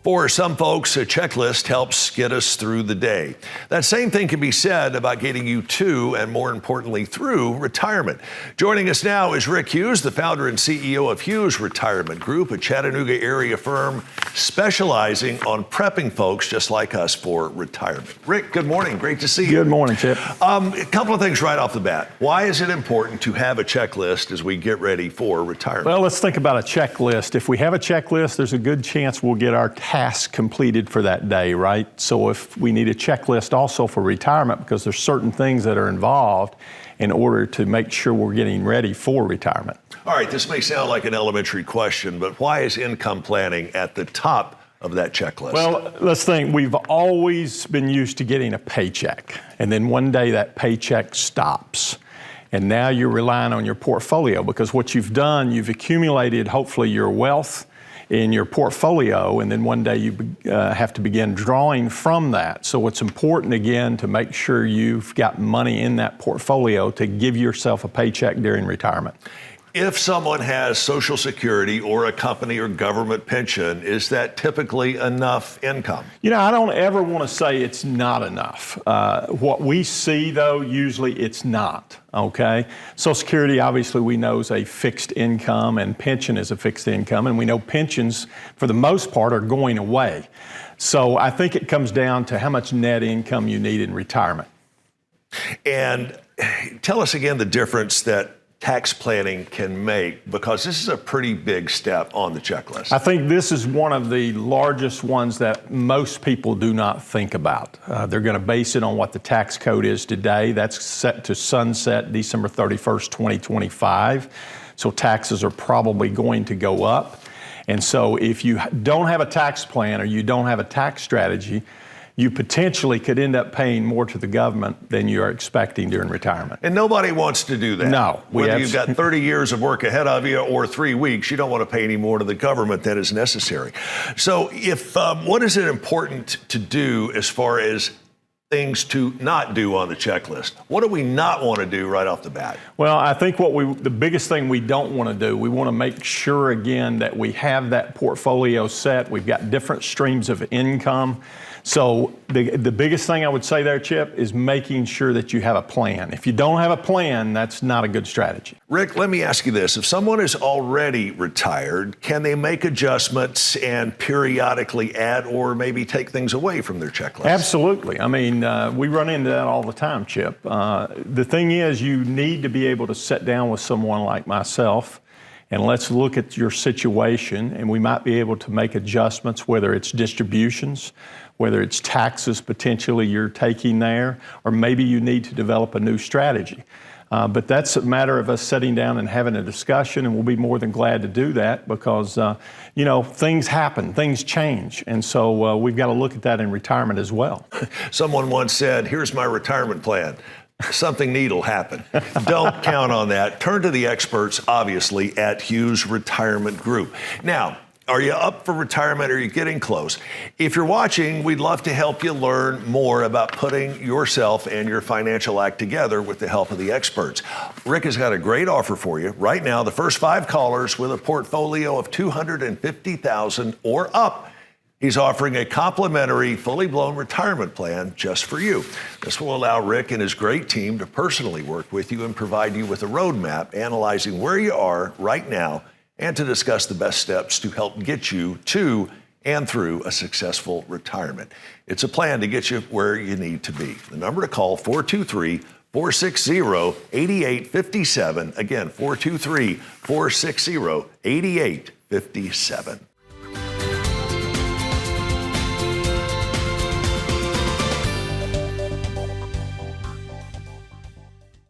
For some folks, a checklist helps get us through the day. That same thing can be said about getting you to, and more importantly, through retirement. Joining us now is Rick Hughes, the founder and CEO of Hughes-Retirement-Group, a Chattanooga area firm specializing on prepping folks just like us for retirement. Rick, good morning. Great to see you. Good morning, Chip. A couple of things right off the bat. Why is it important to have a checklist as we get ready for retirement? Well, let's think about a checklist. If we have a checklist, there's a good chance we'll get our tasks completed for that day, right? So if we need a checklist also for retirement, because there's certain things that are involved in order to make sure we're getting ready for retirement. All right, this may sound like an elementary question, but why is income planning at the top of that checklist? Well, let's think. We've always been used to getting a paycheck, and then one day that paycheck stops. And now you're relying on your portfolio, because what you've done, you've accumulated hopefully your wealth in your portfolio, and then one day you have to begin drawing from that. So it's important, again, to make sure you've got money in that portfolio to give yourself a paycheck during retirement. If someone has Social Security or a company or government pension, is that typically enough income? You know, I don't ever want to say it's not enough. What we see, though, usually it's not, okay? Social Security, obviously, we know is a fixed income, and pension is a fixed income, and we know pensions, for the most part, are going away. So I think it comes down to how much net income you need in retirement. And tell us again the difference that tax planning can make, because this is a pretty big step on the checklist. I think this is one of the largest ones that most people do not think about. They're going to base it on what the tax code is today. That's set to sunset December 31st, 2025. So taxes are probably going to go up. And so if you don't have a tax plan or you don't have a tax strategy, you potentially could end up paying more to the government than you are expecting during retirement. And nobody wants to do that. No. Whether you've got 30 years of work ahead of you or 3 weeks, you don't want to pay any more to the government than is necessary. So what is it important to do as far as things to not do on the checklist? What do we not want to do right off the bat? Well, I think the biggest thing we don't want to do, we want to make sure, again, that we have that portfolio set. We've got different streams of income. So the biggest thing I would say there, Chip, is making sure that you have a plan. If you don't have a plan, that's not a good strategy. Rick, let me ask you this. If someone is already retired, can they make adjustments and periodically add or maybe take things away from their checklist? Absolutely. I mean, we run into that all the time, Chip. The thing is, you need to be able to sit down with someone like myself and let's look at your situation, and we might be able to make adjustments, whether it's distributions, whether it's taxes potentially you're taking there, or maybe you need to develop a new strategy. But that's a matter of us sitting down and having a discussion, and we'll be more than glad to do that because, you know, things happen, things change. And so we've got to look at that in retirement as well. Someone once said, here's my retirement plan. Something neat will happen. Don't count on that. Turn to the experts, obviously, at Hughes Retirement Group. Now, are you up for retirement? Or are you getting close? If you're watching, we'd love to help you learn more about putting yourself and your financial act together with the help of the experts. Rick has got a great offer for you. Right now, the first 5 callers with a portfolio of $250,000 or up, he's offering a complimentary, fully blown retirement plan just for you. This will allow Rick and his great team to personally work with you and provide you with a roadmap analyzing where you are right now and to discuss the best steps to help get you to and through a successful retirement. It's a plan to get you where you need to be. The number to call, 423-460-8857. Again, 423-460-8857.